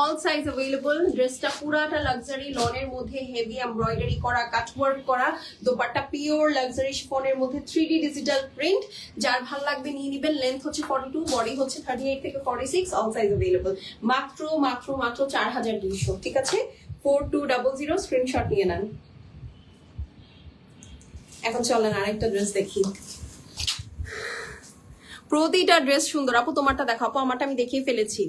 অল সাইজ अवेलेबल। ড্রেসটা পুরাটা লাক্সারি লনের মধ্যে হেভি এমব্রয়ডারি করা, কাটওয়ার্ক করা, দোপাট্টা পিওর লাক্সারি শিফনের মধ্যে 3D ডিজিটাল প্রিন্ট। যার ভালো লাগবে নিয়ে নেবেন। লেন্থ হচ্ছে 42, বডি হচ্ছে 38 থেকে 46, অল সাইজ अवेलेबल। মাত্র মাত্র মাত্র 4200, ঠিক আছে। 4200 স্ক্রিনশট নিয়ে নেন। এখন চলেন আরেকটা ড্রেস দেখি। প্রতিটা ড্রেস সুন্দর আপু। তোমারটা দেখো আপু, আমারটা আমি দেখিয়ে ফেলেছি,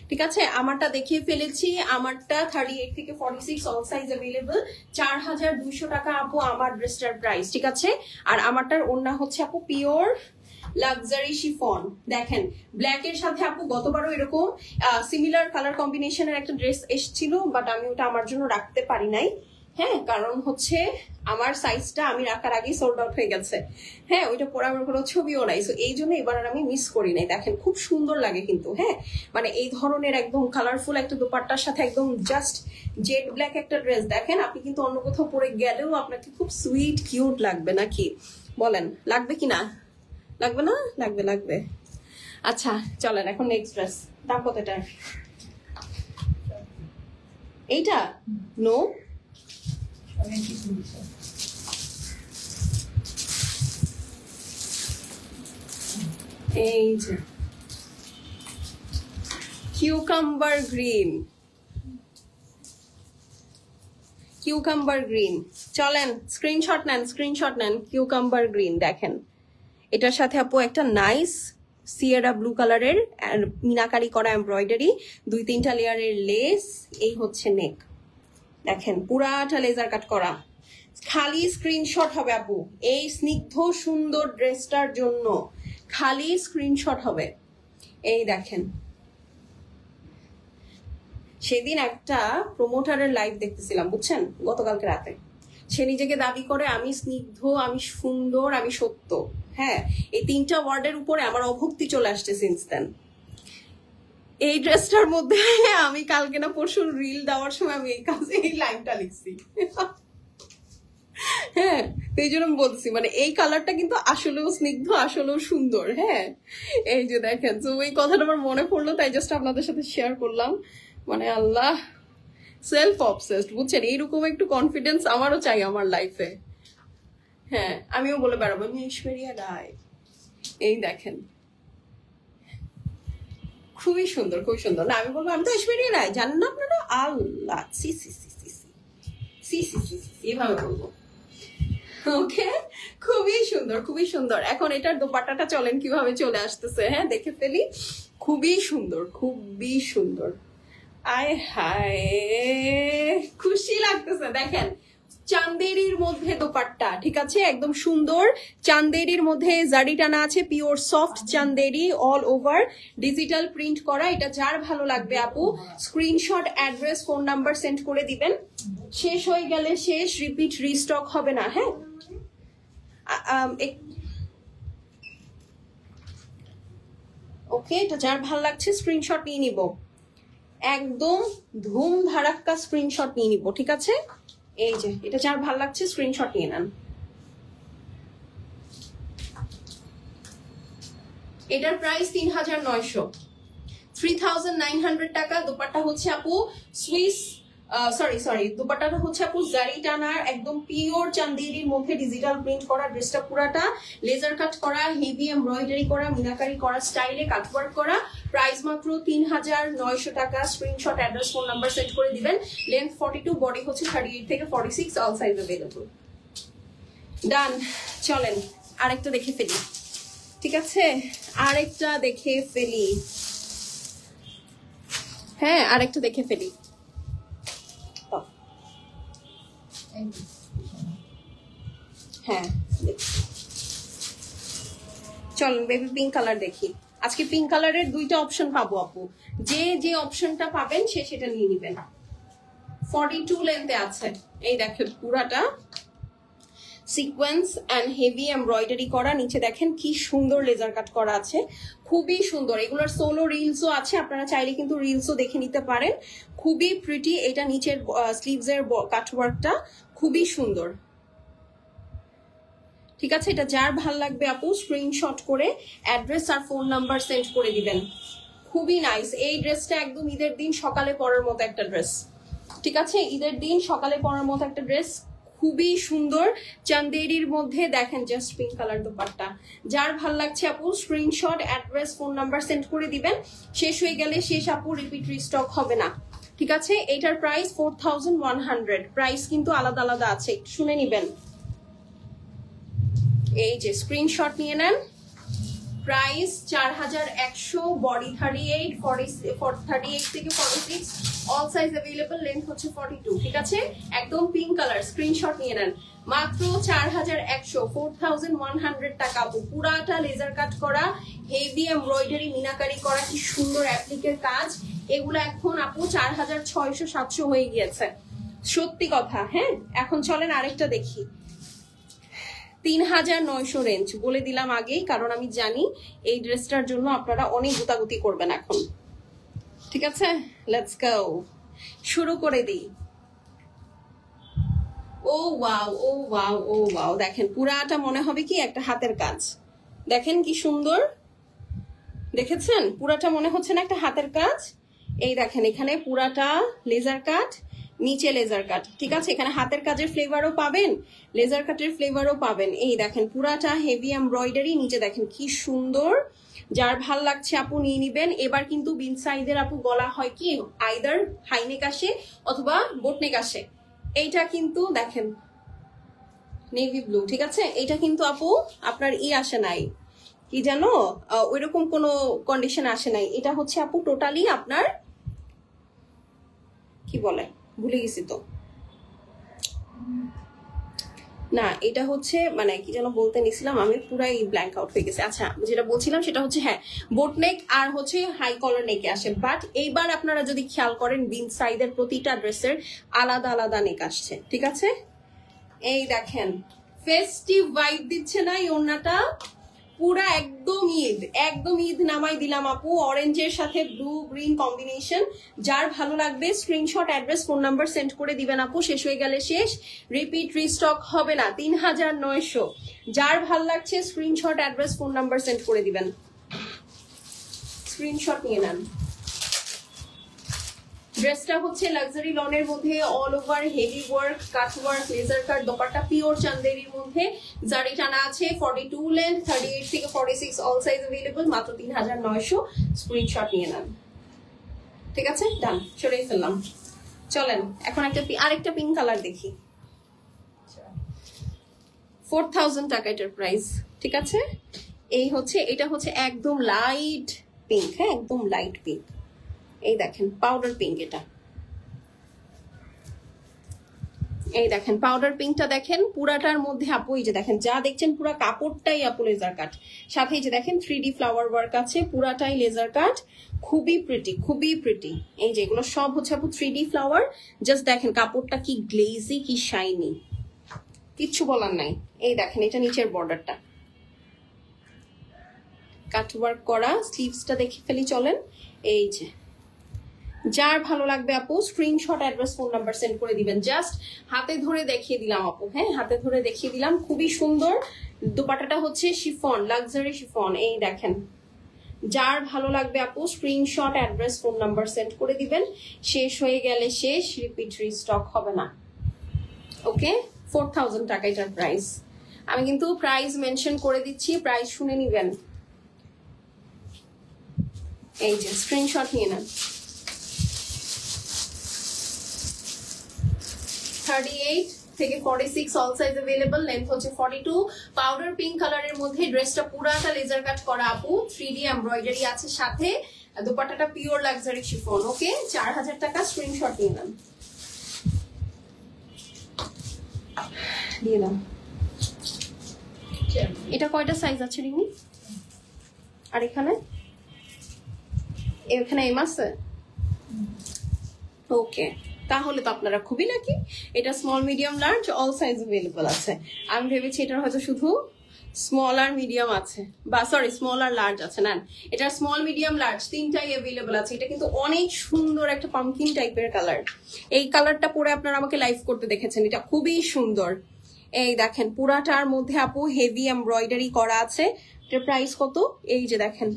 ঠিক আছে। আমারটা দেখিয়ে ফেলেছি, আমারটা 38 থেকে 46, অল সাইজ अवेलेबल। 4200 টাকা আপু আমার ড্রেসটার প্রাইস, ঠিক আছে। আর আমারটার ওড়না হচ্ছে আপু পিওর লাক্সারি শিফন। দেখেন ব্ল্যাক এর সাথে আপু গতবারও এরকম সিমিলার কালার কম্বিনেশনের একটা ড্রেস এসেছিল, বাট আমি ওটা আমার জন্য রাখতে পারি নাই। হ্যাঁ, কারণ হচ্ছে আমার সাইজটা আমি রাখার আগেই সোল্ড আউট হয়ে গেছে। হ্যাঁ, ওইটা পরে আমার কোনো ছবিও নাই, সো এই জন্য এবার আর আমি মিস করি নাই। দেখেন খুব সুন্দর লাগে কিন্তু। হ্যাঁ, মানে এই ধরনের একদম কালারফুল একটা দোপাট্টার সাথে একদম জাস্ট জেড ব্ল্যাক একটা ড্রেস, দেখেন আপনি কিন্তু অন্য কোথাও পরে গেলেও আপনাকে খুব সুইট কিউট লাগবে, নাকি বলেন? লাগবে কি না? লাগবে না? লাগবে, লাগবে। আচ্ছা চলেন এখন নেক্সট ড্রেস। দাম কত এটা? এইটা নো, এই যে কিউকাম্বার গ্রিন, কিউকাম্বার গ্রিন। চলেন স্ক্রিনশট নেন, স্ক্রিনশট নেন। কিউকাম্বার গ্রিন দেখেন, এটার সাথে আপু একটা নাইস সিয়েরা ব্লু কালারের মিনাকারি করা এমব্রয়ডারি, 2-3টা লেয়ারের লেস। এই হচ্ছে নেক, দেখেন পুরাটা লেজার কাট করা। খালি স্ক্রিনশট হবে আপু এই স্নিগ্ধ সুন্দর ড্রেসটার জন্য, খালি স্ক্রিনশট হবে। এই দেখেন, সেদিন একটা প্রমোটারের লাইভ দেখতেছিলাম বুঝছেন, গতকালকে রাতে। সে নিজেকে দাবি করে আমি স্নিগ্ধ, আমি সুন্দর, আমি সত্য। হ্যাঁ, এই 3টা ওয়ার্ডের উপরে আমার অভক্তি চলে আসছে সিন্স দেন। এই ড্রেসটার মধ্যে আমি কালকে না পরশু রিল দেওয়ার সময় আমি এই লাইনটা লিখছি। হ্যাঁ, এই জন্য আমি বলছি মানে এই কালারটা কিন্তু আসলেও স্নিগ্ধ, আসলেও সুন্দর। হ্যাঁ, এই যে দেখেন, তো এই কথাটা আমার মনে পড়লো, তাই জাস্ট আপনাদের সাথে শেয়ার করলাম। মানে আল্লাহ, সেলফ অবসেসড বুঝছেন। এইরকম একটু কনফিডেন্স আমারও চাই আমার লাইফে। হ্যাঁ, আমিও বলে বেড়াবো আমি ঐশ্বরিয়া রায়। এই দেখেন খুবই সুন্দর, খুবই সুন্দর। না আমি বলবো আমি তো ঐশ্বরিয়া রায়, জানেন না আপনারা? আল্লাহ, সি সি সি সি সি সি সি সি, এভাবে বলবো। ওকে, খুবই সুন্দর, খুবই সুন্দর। এখন এটার দোপাট্টাটা চলেন কিভাবে চলে আসতেছে। হ্যাঁ, দেখে ফেলি। খুবই সুন্দর, খুবই সুন্দর। আয় হায়, খুশি লাগতেছে। দেখেন চান্দেরির মধ্যে দোপাট্টা, ঠিক আছে, একদম সুন্দর চান্দেরির মধ্যে জারি টানা আছে, pure soft Chanderi, all over digital print করা। এটা যার ভালো লাগবে আপু screenshot, address, phone number send করে দিবেন। শেষ হয়ে গেলে শেষ, রিপিট রিস্টক হবে না। হ্যাঁ, ওকে, এটা যার ভালো লাগছে স্ক্রিনশট নিয়ে নিব। একদম ধুম ধারাক্কা স্ক্রিনশট নিয়ে নিব, ঠিক আছে? এই যে এটা যার ভাল লাগছে স্ক্রিনশট নিয়ে নেন। এটার প্রাইস 3900, 3900 টাকা। দোপাট্টা হচ্ছে আপু সুইস সরি দোপাট্টাটা হচ্ছে আপু জারি টানার একদম পিওর চান্দেরির মধ্যে ডিজিটাল প্রিন্ট করা। ড্রেসটা পুরাটা লেজার কাট করা, হেভি এমব্রয়ডারি করা, মিনাকারি করা স্টাইলে কাটওয়ার্ক করা। প্রাইস মাত্র 3900 টাকা। Screenshot, address, phone number send করে দিবেন। লেন্থ 42, বডি হচ্ছে 38 থেকে 46, অল সাইজ अवेलेबल। ডান, চলেন আরেকটা দেখে ফেলি, ঠিক আছে? আরেকটা দেখে ফেলি, হ্যাঁ আরেকটা দেখে ফেলি। হ্যাঁ চলেন বেবি পিঙ্ক কালার দেখি। আজকে পিঙ্ক কালারের দুইটা অপশন পাবো আপু, যে অপশনটা পাবেন সে সেটা নিয়ে নিবেন। 42 লেন্থে আছে। এই দেখেন পুরাটা সিকোয়েন্স এন্ড হেভি এমব্রয়ডারি করা, নিচে দেখেন কি সুন্দর লেজার কাট করা আছে, খুবই সুন্দর। এগুলোর সোলো রিলসও আছে, আপনারা চাইলে কিন্তু রিলসও দেখে নিতে পারেন। খুবই প্রিটি। এটা নিচের স্লিভস এর কাটওয়ার্কটা খুবই সুন্দর, ঠিক আছে? এটা যার ভাল লাগবে আপু স্ক্রিনশট করে অ্যাড্রেস আর ফোন নাম্বার সেন্ড করে দিবেন। খুবই নাইস। এই ড্রেসটা একদম ঈদের দিন সকালে পরার মতো একটা ড্রেস, ঠিক আছে? ঈদের দিন সকালে পরার মতো একটা ড্রেস, খুবই সুন্দর। চান্দেরির মধ্যে দেখেন জাস্ট পিঙ্ক কালার দোপাট্টা। যার ভাল লাগছে আপু screenshot, address, phone number send করে দিবেন। শেষ হয়ে গেলে শেষ আপু, রিপিট রিস্টক হবে না, ঠিক আছে? এটার প্রাইস 4100। প্রাইস কিন্তু আলাদা আলাদা আছে, শুনে নিবেন। এই যে স্ক্রিনশট নিয়ে নেন। প্রাইস 4100, বডি 38, 38 থেকে 46, অল সাইজ अवेलेबल, লেন্থ হচ্ছে 42, ঠিক আছে? একদম পিঙ্ক কালার। স্ক্রিনশট নিয়ে নেন। মাত্র 4100, 4100 টাকা। পুরাটা লেজার কাট করা, হেভি এমব্রয়ডারি মিনাকারি করা, কি সুন্দর অ্যাপ্লিকের কাজ। এগুলো এখন আপু 4600 700 হয়ে গিয়েছে, সত্যি কথা। হ্যাঁ এখন চলেন আরেকটা দেখি। 3900 রেঞ্জ বলে দিলাম আগেই, কারণ আমি জানি এই ড্রেসটার জন্য আপনারা অনেক গুতাগুতি করবেন এখন, ঠিক আছে? লেটস গো, শুরু করে দিই। ও ওয়াও, ও ওয়াও, ও ওয়াও, দেখেন পুরাটা মনে হবে কি একটা হাতের কাজ। দেখেন কি সুন্দর, দেখেছেন? পুরাটা মনে হচ্ছে না একটা হাতের কাজ? এই দেখেন এখানে পুরাটা লেজার কাট, নিচে লেজার কাট, ঠিক আছে? এখানে হাতের কাজের ফ্লেভারও পাবেন, লেজার কাটের ফ্লেভারও পাবেন। এই দেখেন পুরাটা হেভি এমব্রয়ডারি, নিচে দেখেন কি সুন্দর। যার ভাল লাগছে আপু নিয়ে নিবেন। এবার কিন্তু বিন সাইজের আপু গলা হয় কি আইদার হাইনেক আসে অথবা বোটনেক আসে। এইটা কিন্তু দেখেন নেভি ব্লু, ঠিক আছে? এটা কিন্তু আপু আপনার আসে নাই, কি জানো, ওইরকম কোনো কন্ডিশন আসে নাই। এটা হচ্ছে আপু টোটালি আপনার কি বলে ভুলে গেছি তো, না এটা হচ্ছে মানে কি যেন বলতে নিছিলাম আমি, পুরাই ব্ল্যাঙ্ক আউট হয়ে গেছে। আচ্ছা যেটা বলছিলাম সেটা হচ্ছে হ্যাঁ বোট নেক আর হচ্ছে হাই কলার নেকে আসে। বাট এইবার আপনারা যদি খেয়াল করেন বিন সাইডের প্রতিটা ড্রেসের আলাদা আলাদা নেক আসছে, ঠিক আছে? এই দেখেন ফেস্টিভ ভাইব দিচ্ছে না এই ওড়নাটা, পুরা একদম ঈদ, একদম ঈদ নামাই দিলাম আপু। অরেঞ্জের সাথে ব্লু গ্রিন কম্বিনেশন। যার ভালো লাগবে screenshot, address, phone number send করে দিবেন আপু। শেষ হয়ে গেলে শেষ, রিপিট রিস্টক হবে না। 3900। যার ভালো লাগছে screenshot, address, phone number send করে দিবেন। স্ক্রিনশট নিয়ে নেন। ড্রেসটা হচ্ছে লাক্সারি লনের মধ্যে all over heavy work, cut work, laser cut, dupatta pure চান্দেরির মধ্যে, জারি টানা আছে। 42 লেন্থ, 38 থেকে 46, অল সাইজ अवेलेबल, মাত্র 3900। স্ক্রিনশট নিয়ে নেন, ঠিক আছে? ডান, সরিয়ে ফেললাম। চলেন এখন আরেকটা পিঙ্ক কালার দেখি। 4000 টাকা এটার প্রাইস, ঠিক আছে? এই হচ্ছে, এটা হচ্ছে একদম লাইট পিঙ্ক, হ্যাঁ একদম লাইট পিঙ্ক। এই দেখেন পাউডার পিঙ্ক, এটা এই দেখেন পাউডার পিঙ্কটা দেখেন পুরাটার মধ্যে আপু এই যে দেখেন যা দেখছেন পুরা কাপড়টাই আপু লেজার কাট, সাথে এই যে দেখেন 3D ফ্লাওয়ার ওয়ার্ক আছে, পুরাটাই লেজার কাট, খুবই প্রিটি, খুবই প্রিটি। এই যে এগুলো সব হচ্ছে আপু 3D ফ্লাওয়ার। জাস্ট দেখেন কাপড়টা কি গ্লেজি, কি শাইনি, কিচ্ছু বলার নাই। এই দেখেন এটা নিচের বর্ডারটা কাট ওয়ার্ক করা, স্লিভসটা দেখে ফেলি চলেন। এই যে যার ভালো লাগবে আপু screenshot address phone number send করে দিবেন। জাস্ট হাতে ধরে দেখিয়ে দিলাম আপু, হ্যাঁ হাতে ধরে দেখিয়ে দিলাম, খুবই সুন্দর। দোপাট্টাটা হচ্ছে শিফন, লাক্সারি শিফন, এই দেখেন। যার ভালো লাগবে আপু screenshot address phone number send করে দিবেন। শেষ হয়ে গেলে শেষ, রিপিট রিস্টক হবে না। ওকে, 4000 টাকা এটার প্রাইস। আমি কিন্তু প্রাইস মেনশন করে দিচ্ছি, প্রাইস শুনে নিবেন। এই যে স্ক্রিনশট নিয়ে নেন। 38 থেকে 46 অল সাইজ अवेलेबल, লেন্থ হচ্ছে 42। পাউডার পিঙ্ক কালারের মধ্যে ড্রেসটা পুরাটা লেজার কাট করা আপু, 3D এমব্রয়ডারি আছে সাথে, দোপাট্টাটা পিওর লাক্সারি শিফন। ওকে, 4000 টাকা, স্ক্রিনশট নিয়ে নেন। দিয়ে দাও। এটা কয়টা সাইজ আছে রিমি? আর এখানে এম আছে? ওকে, তাহলে তো আপনারা খুবই লাকি। এটা small medium large all size available আছে। আমি ভেবেছি এটার হয়তো শুধু স্মল আর মিডিয়াম আছে, বা সরি স্মল আর লার্জ আছে। না, এটা স্মল মিডিয়াম লার্জ তিনটাই अवेलेबल আছে। এটা কিন্তু অনেক সুন্দর একটা পামকিন টাইপের কালার। এই কালারটা পরে আপনারা আমাকে লাইভ করতে দেখেছেন, এটা খুবই সুন্দর। এই দেখেন পুরাটার মধ্যে আপু হেভি এমব্রয়ডারি করা আছে। এটার প্রাইস কত? এই যে দেখেন,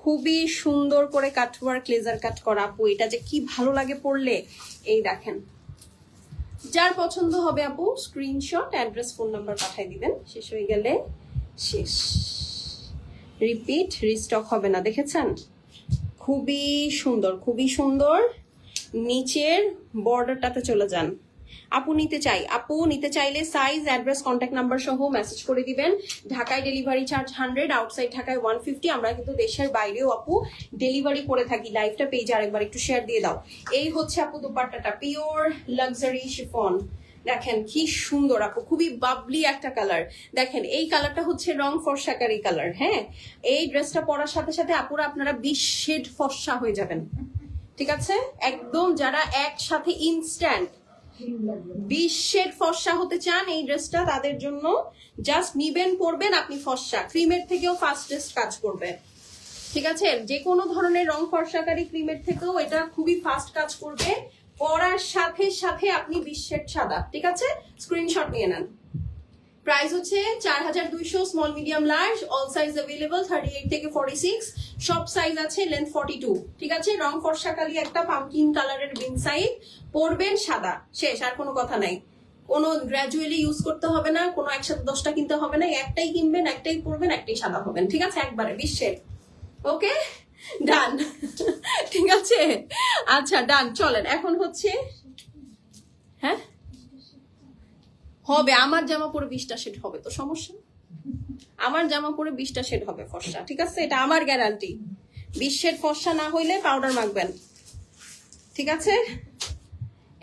খুবই সুন্দর করে কাটওয়ার্ক লেজার কাট করা আপু, এটা যে কি ভালো লাগে পড়লে। এই দেখেন, যার পছন্দ হবে আপু স্ক্রিনশট অ্যাড্রেস ফোন নাম্বার পাঠিয়ে দিবেন। শেষ হয়ে গেলে শেষ, রিপিট রিস্টক হবে না। দেখেছেন, খুবই সুন্দর, খুবই সুন্দর। নিচের বর্ডারটাতে চলে যান। আপু নিতে চাইলে সাইজ, অ্যাড্রেস, কন্ট্যাক্ট নাম্বার সহ মেসেজ করে দিবেন। ঢাকায় ডেলিভারি চার্জ 100, আউটসাইড ঢাকায় 150। আমরা কিন্তু দেশের বাইরেও আপু ডেলিভারি করে থাকি। লাইভটা পেজে আরেকবার একটু শেয়ার দিয়ে দাও। এই হচ্ছে আপু দোপাট্টাটা, পিওর লাক্সারি শিফন। দেখেন কি সুন্দর আপু, খুবই বাবলি একটা কালার। দেখেন এই কালারটা হচ্ছে রং ফর্সাকারি কালার। হ্যাঁ, এই ড্রেসটা পরার সাথে সাথে আপুরা আপনারা 20 শেড ফর্সা হয়ে যাবেন। ঠিক আছে, একদম যারা একসাথে ইনস্ট্যান্ট 20 শেড ফর্সা হতে চান এই ড্রেসটা তাদের জন্য। জাস্ট নিবেন, পরবেন, আপনি ফর্সা। ক্রিমের থেকেও ফাস্টেস্ট কাজ করবে। ঠিক আছে, যে কোনো ধরনের রং ফর্সাকারী ক্রিমের থেকেও এটা খুবই ফাস্ট কাজ করবে। পরার সাথে সাথে আপনি 20 শেড সাদা। ঠিক আছে, স্ক্রিনশট নিয়ে নেন। প্রাইস হচ্ছে 4200, small medium large all size available, 38 থেকে 46 সব সাইজ আছে, লেন্থ 42। ঠিক আছে, রং ফর্সাকালি একটা পামকিন কালারের বিন সাইড, পরবেন সাদা, শেষ, আর কোনো কথা নাই। কোনো গ্রাজুয়ালি ইউজ করতে হবে না, কোনো একসাথে 10টা কিনতে হবে না, একটাই কিনবেন, একটাই পরবেন, একটাই সাদা হবেন। ঠিক আছে, একবারে 20 শেড। ওকে, ডান। ঠিক আছে, আচ্ছা ডান। চলেন এখন হচ্ছে, হ্যাঁ হবে, আমার জামা পরে 20টা শেড হবে তো সমস্যা, আমার জামা পরে 20টা শেড হবে ফর্সা। ঠিক আছে, এটা আমার গ্যারান্টি। 20 শেড ফর্সা না হইলে পাউডার মাখবেন। ঠিক আছে,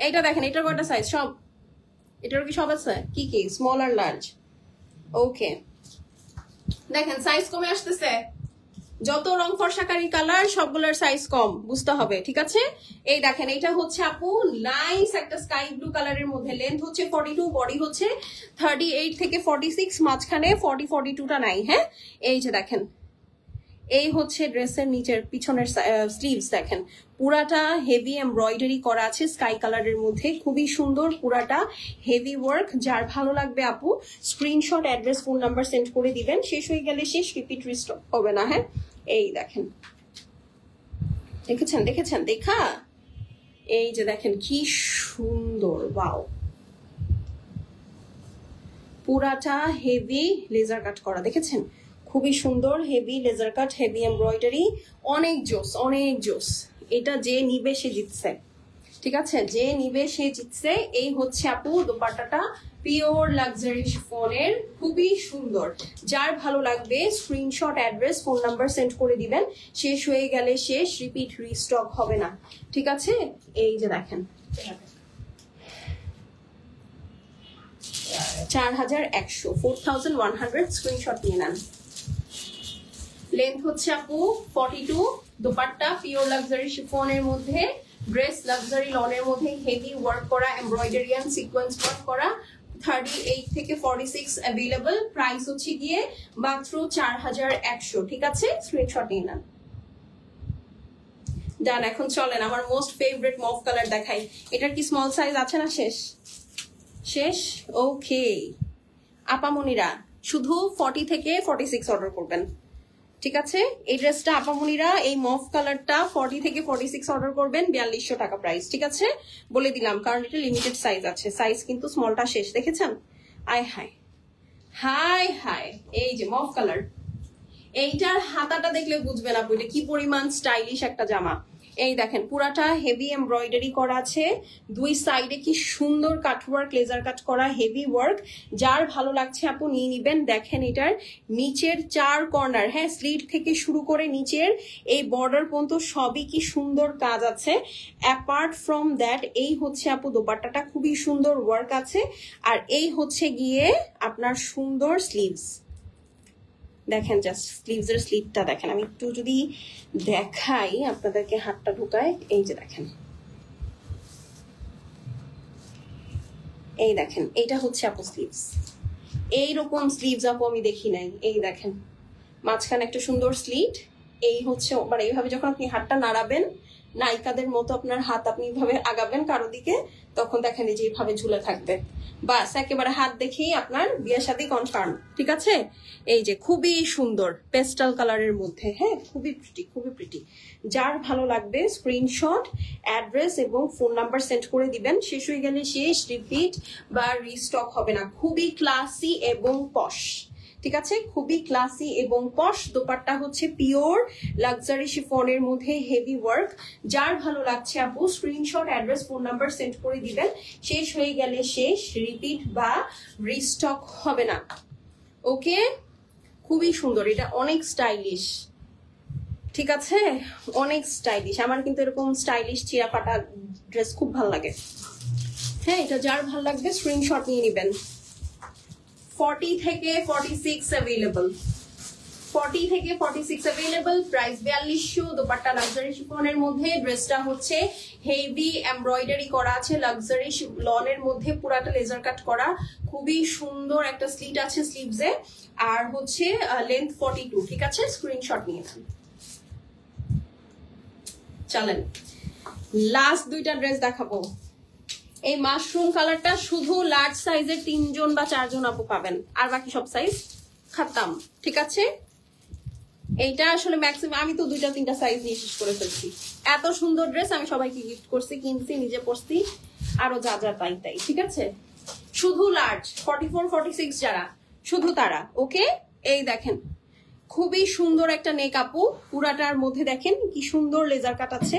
এইটা দেখেন, এটার কয়টা সাইজ? সব, এটার কি সব আছে? কি কি? স্মল আর লার্জ। ওকে, দেখেন সাইজ কমে আসতেছে। যত রং ফর্সাকারী কালার সবগুলোর সাইজ কম, বুঝতে হবে। ঠিক আছে, এই দেখেন, এটা হচ্ছে আপু নাইস একটা স্কাই ব্লু কালারের মধ্যে, লেন্থ হচ্ছে 42, বডি হচ্ছে 38 থেকে 46, মাঝখানে 40-42টা নাই। হ্যাঁ, এই যে দেখেন, এই হচ্ছে ড্রেসের নিচের পিছনের স্লিভস। দেখেন পুরাটা হেভি এমব্রয়ডারি করা আছে স্কাই কালারের মধ্যে, খুবই সুন্দর, পুরাটা হেভি ওয়ার্ক। যার ভালো লাগবে আপু screenshot address phone number send করে দিবেন। শেষ হয়ে গেলে শেষ, রিপিট রিস্টক হবে না। হ্যাঁ, এই দেখেন, দেখেছেন দেখেছেন দেখা, এই যে দেখেন কি সুন্দর, ওয়াও। পুরাটা হেভি লেজার কাট করা, দেখেছেন খুবই সুন্দর, heavy laser cut, heavy embroidery, অনেক জোস, অনেক জোস। এটা যে নিবে সে জিতছে। ঠিক আছে, যে নিবে সে জিতছে। এই হচ্ছে আপু দোপাট্টাটা, পিওর লাক্সারি শিফনের, খুবই সুন্দর। যার ভালো লাগবে screenshot address phone number send করে দিবেন। শেষ হয়ে গেলে শেষ, রিপিট রিস্টক হবে না। ঠিক আছে, এই যে দেখেন 4100, 4100, স্ক্রিনশট নিয়ে নেন। লেন্থ হচ্ছে আপু 42, দোপাট্টা পিওর লাক্সারি শিফনের মধ্যে, ড্রেস লাক্সারি লনের মধ্যে, হেভি ওয়ার্ক করা, এমব্রয়ডারি এন্ড সিকোয়েন্স ওয়ার্ক করা, 38 থেকে 46 অ্যাভেলেবল। প্রাইস হচ্ছে গিয়ে মাত্র 4100। ঠিক আছে, স্ক্রিনশট নিয়ে নেন। ডান। এখন চলেন আমার মোস্ট ফেভারিট মভ কালার দেখাই। এটার কি স্মল সাইজ আছে না? শেষ শেষ। ওকে আপামনিরা শুধু 40 থেকে 46 অর্ডার করবেন, ঠিক আছে? এই ড্রেসটা আপামনিরা এই মভ কালারটা 40 থেকে 46 অর্ডার করবেন, 4200 টাকা প্রাইস, ঠিক আছে? বলে দিলাম কারণ এটা লিমিটেড সাইজ আছে, সাইজ কিন্তু স্মলটা শেষ, দেখেছেন? আয় হাই হাই হাই, এই যে মভ কালার। এইটার হাতাটা দেখলে বুঝবেন আপু এটা কি পরিমাণ স্টাইলিশ একটা জামা। এই দেখেন পুরাটা হেভি এমব্রয়ডারি করা আছে, দুই সাইডে কি সুন্দর কাটওয়ার্ক, লেজার কাট করা হেভি ওয়ার্ক। যার ভালো লাগছে আপু নিয়ে নিবেন। দেখেন এটার নিচের 4 কর্নার, হ্যাঁ স্লিট থেকে শুরু করে নিচের এই বর্ডার পর্যন্ত সবই কি সুন্দর কাজ আছে। অ্যাপার্ট ফ্রম দ্যাট এই হচ্ছে আপু দোপাট্টাটা খুবই সুন্দর ওয়ার্ক আছে, আর এই হচ্ছে গিয়ে আপনার সুন্দর স্লিভস। দেখেন জাস্ট স্লিভস এর স্লিভটা দেখেন, আমি একটু যদি দেখাই আপনাদেরকে, হাতটা ঢুকায়, এই যে দেখেন, এই দেখেন এইটা হচ্ছে আপু স্লিভস। এইরকম স্লিভস আপু আমি দেখি নাই। এই দেখেন মাঝখানে একটা সুন্দর স্লিট, এই হচ্ছে মানে এইভাবে যখন আপনি হাতটা নাড়াবেন নায়িকাদের মতো আপনার হাত আপনি এইভাবে আগাবেন কারো দিকে, তখন দেখেন এই যে এইভাবে ঝুলে থাকবে, বাস একেবারে হাত দেখেই আপনার বিয়ে শাদী কনফার্ম, ঠিক আছে? এই যে খুবই সুন্দর পেস্টাল কালারের মধ্যে, হ্যাঁ খুবই প্রিটি, খুবই প্রিটি। যার ভালো লাগবে স্ক্রিনশট, অ্যাড্রেস এবং ফোন নাম্বার সেন্ড করে দিবেন। শেষ হয়ে গেলে শেষ, রিপিট বা রিস্টক হবে না। খুবই ক্লাসি এবং পশ, ঠিক আছে? খুবই ক্লাসি এবং পশ। দোপাট্টা হচ্ছে পিওর লাক্সারি শিফনের মধ্যে হেভি ওয়ার্ক। যার ভালো লাগছে আপু screenshot, address, phone number send করে দিবেন। শেষ হয়ে গেলে শেষ, রিপিট বা রিস্টক হবে না। ওকে, খুবই সুন্দর, এটা অনেক স্টাইলিশ, ঠিক আছে? অনেক স্টাইলিশ। আমার কিন্তু এরকম স্টাইলিশ চিরা ফাটা ড্রেস খুব ভালো লাগে। হ্যাঁ, এটা যার ভালো লাগবে স্ক্রিনশট নিয়ে নেবেন। 40 থেকে 46 অ্যাভেলেবল, 40 থেকে 46 অ্যাভেলেবল, প্রাইস 4200। দোপাট্টা লাক্সারি শিফনের মধ্যে, ড্রেসটা হচ্ছে হেভি এমব্রয়ডারি করা আছে, লাক্সারি লনের মধ্যে পুরাটা লেজার কাট করা, খুবই সুন্দর একটা স্লিট আছে স্লিভসে, আর হচ্ছে লেন্থ 42, ঠিক আছে? স্ক্রিনশট নিয়ে নেন। চলেন লাস্ট দুইটা ড্রেস দেখাবো। এই মাশরুম কালারটা শুধু লার্জ সাইজের 3 জন বা 4 জন আপু পাবেন, আর বাকি সব সাইজ খাতাম, ঠিক আছে? এইটা আসলে ম্যাক্সিমাম আমি তো 2-3টা সাইজ নিয়ে শেষ করে ফেলছি। এত সুন্দর ড্রেস আমি সবাইকে গিফট করছি, কিনছি, নিজে পরছি, আরো যা যা তাই তাই, ঠিক আছে? শুধু লার্জ 44, 46 যারা, শুধু তারা। ওকে, এই দেখেন খুবই সুন্দর একটা নেক আপু, পুরাটার মধ্যে দেখেন কি সুন্দর লেজার কাট আছে,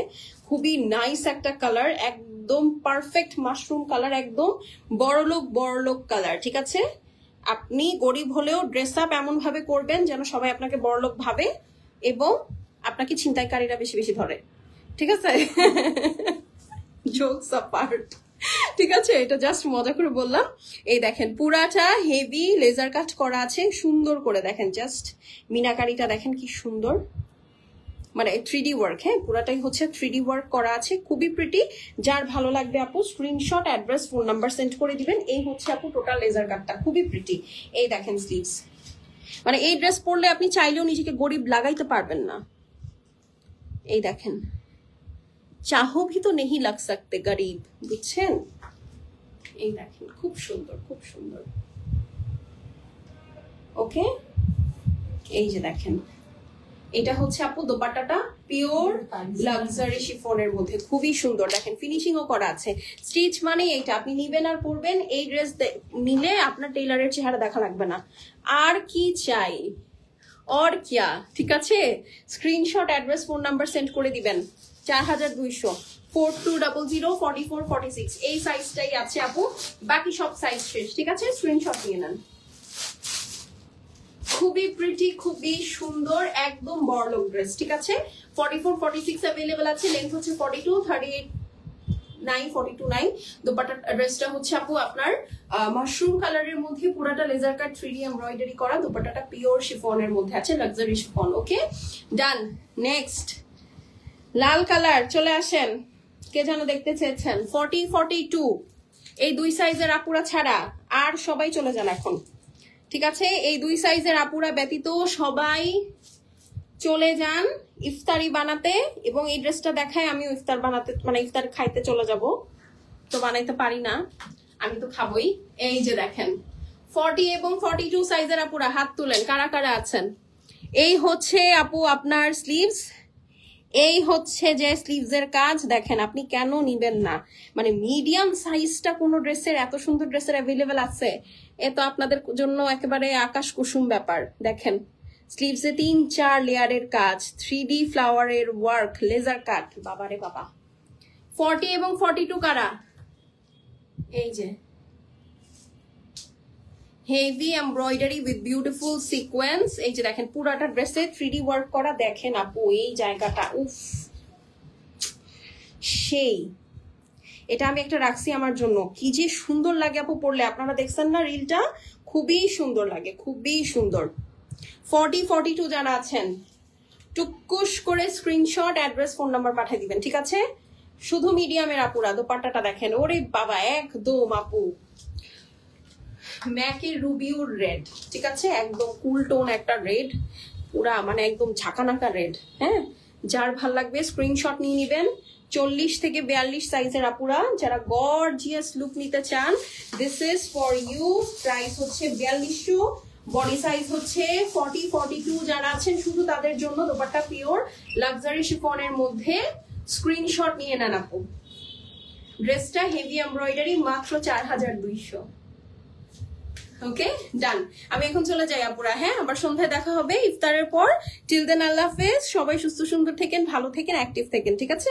খুবই নাইস একটা কালার, একদম পারফেক্ট মাশরুম কালার, একদম বড়লোক কালার, ঠিক আছে? আপনি গরিব হলেও ড্রেস আপ এমন ভাবে করবেন যেন সবাই আপনাকে বড়লোক ভাবে এবং আপনাকে ছিনতাইকারীরা বেশি বেশি ধরে, ঠিক আছে? জোকস অ্যাপার্ট, ঠিক আছে? এটা জাস্ট মজা করে বললাম। এই দেখেন পুরাটা হেভি লেজার কাট করা আছে সুন্দর করে, দেখেন জাস্ট মিনাকারিটা দেখেন কি সুন্দর, মানে 3D ওয়ার্ক, হ্যাঁ পুরাটাই হচ্ছে 3D ওয়ার্ক করা আছে, খুবই প্রিটি। যার ভালো লাগবে আপু screenshot, address, phone number send করে দিবেন। এই হচ্ছে আপু টোটাল লেজার কাটটা, খুবই প্রিটি। এই দেখেন স্লিভস, মানে এই ড্রেস পরলে আপনি চাইলেও নিজেকে গরিব লাগাইতে পারবেন না। এই দেখেন চাহো ভি তো নেহি লাগ সকতে গরিব, বুঝছেন? এই দেখেন খুব সুন্দর, খুব সুন্দর। ওকে, এই যে দেখেন এটা হচ্ছে আপু দোপাট্টাটা পিওর লাক্সারি শিফনের মধ্যে, খুবই সুন্দর। দেখেন ফিনিশিংও করা আছে। স্টিচ মানে এইটা আপনি নিবেন আর পরবেন, এই ড্রেস নিলে আপনার টেইলারের চেহারা দেখা লাগবে না। আর কি চাই, और क्या, ঠিক আছে? Screenshot, address, phone number send করে দিবেন। 4200, 4200 44 46 এই সাইজটাই আছে আপু, বাকি সব সাইজ শেষ, ঠিক আছে? স্ক্রিনশট নিয়ে নেন। খুবই প্রিটি, খুবই সুন্দর, একদম বড়লোক ড্রেস, ঠিক আছে? 44 46 অ্যাভেলেবল আছে, লেন্থ হচ্ছে 42, 38 42 9। দোপাট্টা ড্রেসটা হচ্ছে আপু আপনার মাশরুম কালারের মধ্যে, পুরাটা লেজার কাট 3D এমব্রয়ডারি করা, দোপাট্টাটা পিওর শিফনের মধ্যে আছে, লাক্সারি শিফন। ওকে ডান। নেক্সট লাল কালার, চলে আসেন। কে যেন দেখতে চেয়েছেন 40 42, এই দুই সাইজের আপুরা ছাড়া আর সবাই চলে যান এখন, ঠিক আছে? এই দুই সাইজের আপুরা ব্যতীত সবাই চলে যান ইফতারি বানাতে, এবং এই ড্রেসটা দেখায় আমি ইফতার বানাতে মানে ইফতার খাইতে চলে যাব, তো বানাইতে পারি না, আমি তো খাবোই। এই যে দেখেন 40 এবং 42 সাইজের আপুরা হাত তুলেন কারা কারা আছেন। এই হচ্ছে আপু আপনার স্লিভস, এই হচ্ছে যে স্লিভসের কাজ দেখেন, আপনি কেন নিবেন না, মানে মিডিয়াম সাইজটা কোনো ড্রেসের, এত সুন্দর ড্রেসের অ্যাভেলেবেল আছে, এ তো আপনাদের জন্য একেবারে আকাশ কুসুম ব্যাপার। দেখেন স্লিভসে 3-4 লেয়ারের কাজ, 3D ফ্লাওয়ারের ওয়ার্ক, লেজার কাট, বাবারে বাবা। 40 এবং 42 কারা, এই যে heavy embroidery with beautiful sequence, এই যে দেখেন পুরাটা ড্রেসে 3D ওয়ার্ক করা, দেখেন আপু এই জায়গাটা উফ সেই, এটা আমি একটা রাখছি আমার জন্য, কি যে সুন্দর লাগে আপু পরলে, আপনারা দেখছেন না রিলটা, খুবই সুন্দর লাগে, খুবই সুন্দর। 40-42 যারা আছেন টুকুস করে স্ক্রিনশট, অ্যাড্রেস, ফোন নাম্বার পাঠিয়ে দিবেন, ঠিক আছে? শুধু মিডিয়ামের আপুরা দোপাট্টাটা দেখেন, ওরে বাবা একদম আপু ম্যাকের রুবিউর রেড, ঠিক আছে, একদম কুল টোন একটা রেড, পুরা মানে একদম ঝাঁকানাকা রেড। হ্যাঁ, যার ভাল লাগবে স্ক্রিনশট নিয়ে নিবেন। 40 থেকে 42 সাইজের আপুরা যারা গর্জিয়াস লুক নিতে চান, this is for you. Price হচ্ছে 4200, বডি সাইজ হচ্ছে 40-42 যারা আছেন শুধু তাদের জন্য। দোপাট্টা পিওর লাক্সারি শিফনের মধ্যে, স্ক্রিনশট নিয়ে নেন আপু। ড্রেসটা হেভি এমব্রয়ডারি, মাত্র 4200। ওকে ডান, আমি এখন চলে যাই আপুরা। হ্যাঁ, আবার সন্ধ্যায় দেখা হবে ইফতারের পর। টিল দেন আল্লাহ হাফেজ, সবাই সুস্থ সুন্দর থেকেন, ভালো থেকেন, অ্যাক্টিভ থেকেন, ঠিক আছে?